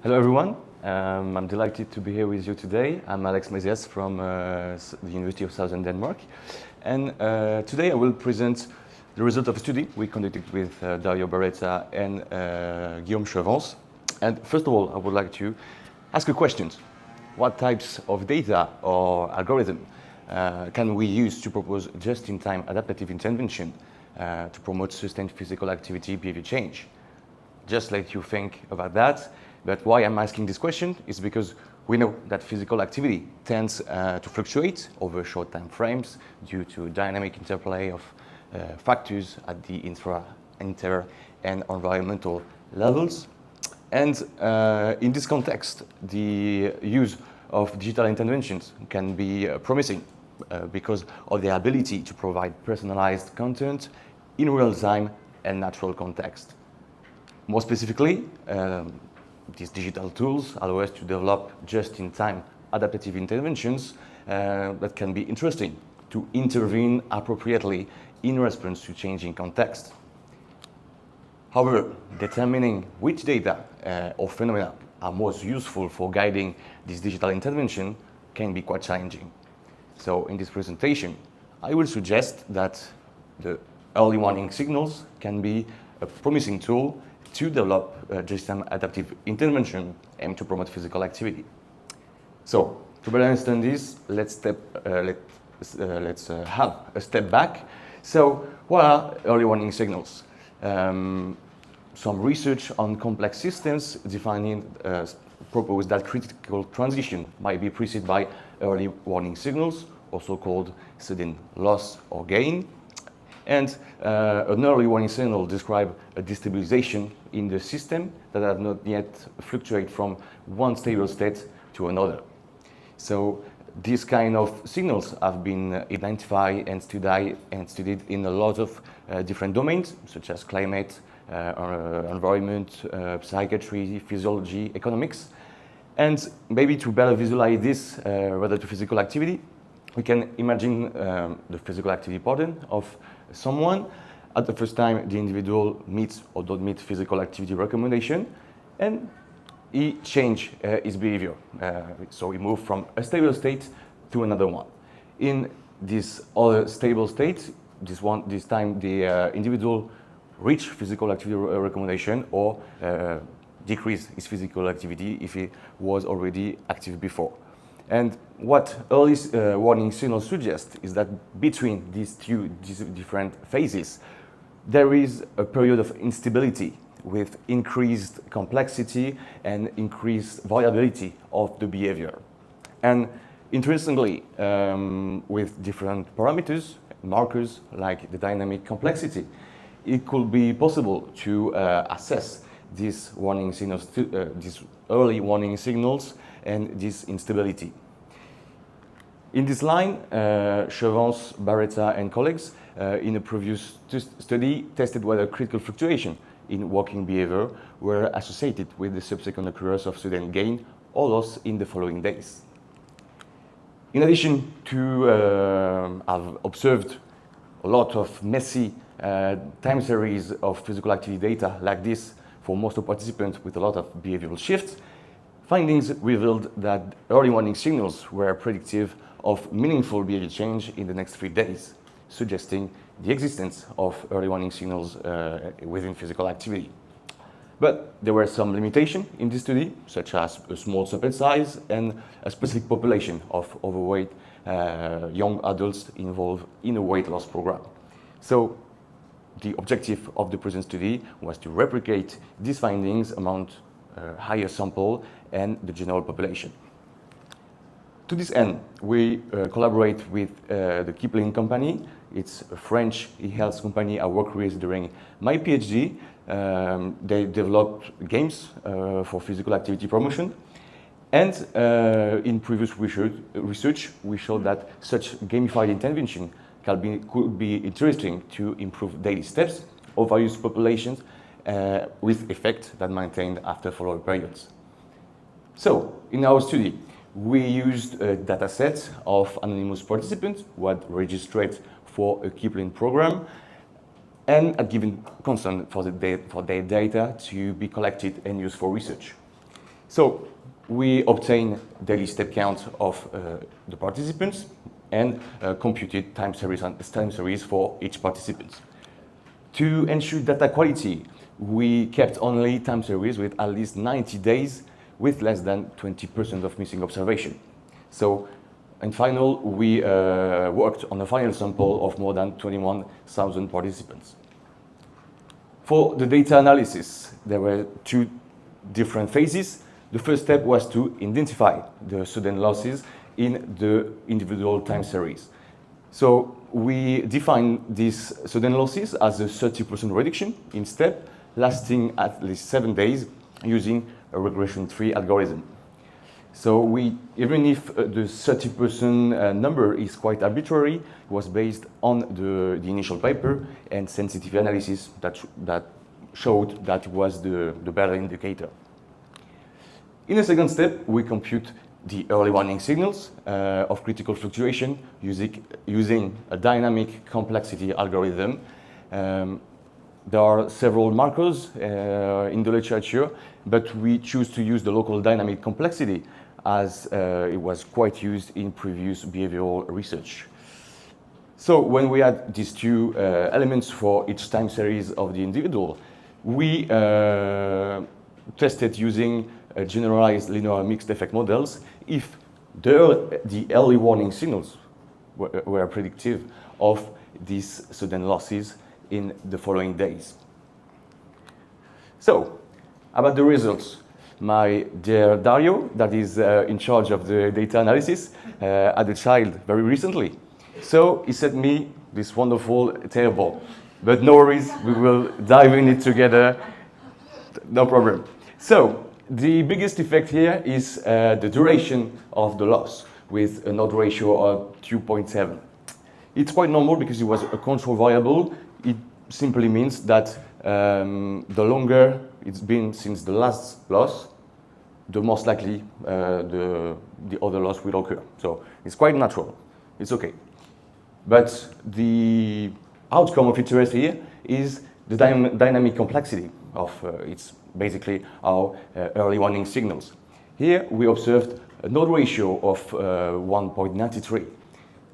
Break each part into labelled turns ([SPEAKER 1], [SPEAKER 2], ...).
[SPEAKER 1] Hello everyone, I'm delighted to be here with you today. I'm Alexandre Mazeas from the University of Southern Denmark, and today I will present the result of a study we conducted with Dario Barretta and Guillaume Chevance. And first of all, I would like to ask a question. What types of data or algorithm can we use to propose just-in-time adaptive intervention to promote sustained physical activity behavior change? Just let you think about that. But why I'm asking this question is because we know that physical activity tends to fluctuate over short time frames due to dynamic interplay of factors at the inter and environmental levels. And in this context, the use of digital interventions can be promising because of their ability to provide personalized content in real time and natural context. More specifically, these digital tools allow us to develop just-in-time adaptive interventions that can be interesting to intervene appropriately in response to changing context. However, determining which data or phenomena are most useful for guiding this digital intervention can be quite challenging. So in this presentation, I will suggest that the early warning signals can be a promising tool to develop just-in-time adaptive intervention aimed to promote physical activity. So to better understand this, let's have a step back. So what are early warning signals? Some research on complex systems defining propose that critical transition might be preceded by early warning signals, also called sudden loss or gain. And an early warning signal describes a destabilization in the system that have not yet fluctuate from one stable state to another. So these kind of signals have been identified and studied in a lot of different domains, such as climate, environment, psychiatry, physiology, economics. And maybe to better visualize this related to physical activity, we can imagine the physical activity pattern of someone at the first time the individual meets or don't meet physical activity recommendation, and he change his behavior. So he moved from a stable state to another one. In this other stable state, this time the individual reach physical activity recommendation or decrease his physical activity if he was already active before. And what early warning signals suggest is that between these different phases, there is a period of instability with increased complexity and increased variability of the behavior. And interestingly, with different parameters, markers like the dynamic complexity, it could be possible to assess these warning signals, these early warning signals and this instability. In this line, Chevance, Barretta and colleagues in a previous study tested whether critical fluctuation in walking behavior were associated with the subsequent occurrence of sudden gain or loss in the following days. In addition to have observed a lot of messy time series of physical activity data like this for most of participants with a lot of behavioral shifts, findings revealed that early warning signals were predictive of meaningful behavior change in the next 3 days, suggesting the existence of early warning signals within physical activity. But there were some limitations in this study, such as a small sample size and a specific population of overweight young adults involved in a weight loss program. So the objective of the present study was to replicate these findings among a higher sample and the general population. To this end, we collaborate with the Kipling company. It's a French e-health company I worked with during my PhD. They developed games for physical activity promotion. And in previous research, we showed that such gamified intervention could be interesting to improve daily steps of various populations with effect that maintained after follow-up periods. So, in our study, we used a data set of anonymous participants who had registered for a Kipling program and had given consent for their data to be collected and used for research. So we obtain daily step count of the participants and computed time series for each participant. To ensure data quality, we kept only time series with at least 90 days with less than 20% of missing observation. So, in final, we worked on a final sample of more than 21,000 participants. For the data analysis, there were two different phases. The first step was to identify the sudden losses in the individual time series. So we define these sudden losses as a 30% reduction in step, lasting at least 7 days using a regression tree algorithm. So even if the 30% number is quite arbitrary, it was based on the initial paper and sensitivity analysis that showed that was the better indicator. In the second step, we compute the early warning signals of critical fluctuation using a dynamic complexity algorithm. There are several markers in the literature, but we choose to use the local dynamic complexity as it was quite used in previous behavioral research. So when we had these two elements for each time series of the individual, we tested using generalized linear mixed effect models if the early warning signals were predictive of these sudden losses in the following days. So, about the results, my dear Dario, that is in charge of the data analysis, had a child very recently. So he sent me this wonderful table. But no worries, we will dive in it together, no problem. So, the biggest effect here is the duration of the loss with an odds ratio of 2.7. It's quite normal because it was a control variable. It simply means that the longer it's been since the last loss, the most likely the other loss will occur. So it's quite natural. It's okay. But the outcome of interest here is the dynamic complexity of its basically our early warning signals. Here we observed a node ratio of 1.93.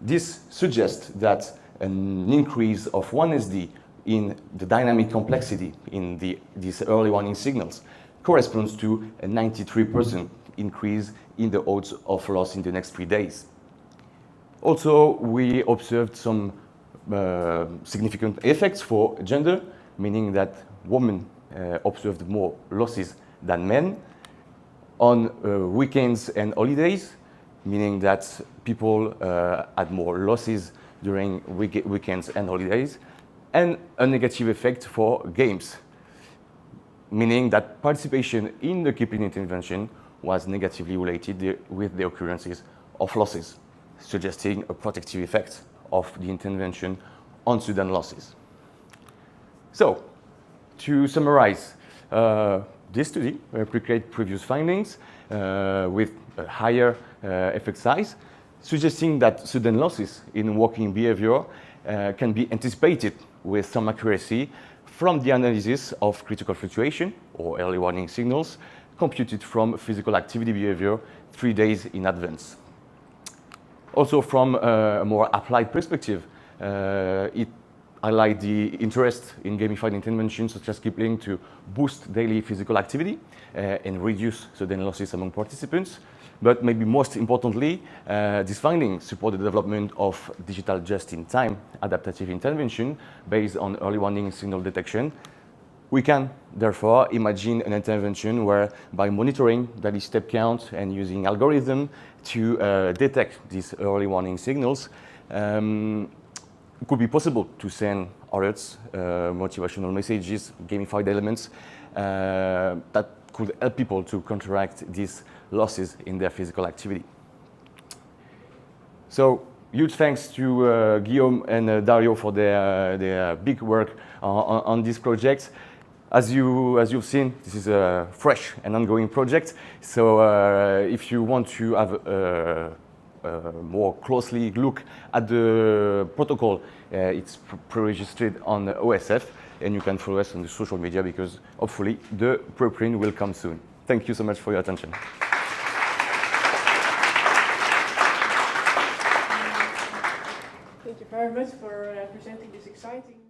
[SPEAKER 1] This suggests that an increase of 1 SD in the dynamic complexity in these early warning signals corresponds to a 93% increase in the odds of loss in the next 3 days. Also, we observed some significant effects for gender, meaning that women observed more losses than men. On weekends and holidays, meaning that people had more losses during weekends and holidays, and a negative effect for games, meaning that participation in the keeping intervention was negatively related with the occurrences of losses, suggesting a protective effect of the intervention on sudden losses. So, to summarize, this study replicated previous findings with a higher effect size, suggesting that sudden losses in walking behavior can be anticipated with some accuracy from the analysis of critical fluctuation or early warning signals computed from physical activity behavior 3 days in advance. Also, from a more applied perspective, it highlights the interest in gamified interventions such as Kipling to boost daily physical activity and reduce sudden losses among participants. But maybe most importantly, these findings support the development of digital just-in-time adaptive intervention based on early warning signal detection. We can, therefore, imagine an intervention where, by monitoring daily step count and using algorithm to detect these early warning signals, it could be possible to send alerts, motivational messages, gamified elements that could help people to counteract these losses in their physical activity. So, huge thanks to Guillaume and Dario for their big work on this project. As you've seen, this is a fresh and ongoing project. So if you want to have a more closely look at the protocol, it's pre-registered on OSF, and you can follow us on the social media because hopefully the preprint will come soon. Thank you so much for your attention.
[SPEAKER 2] Thank you very much for presenting this exciting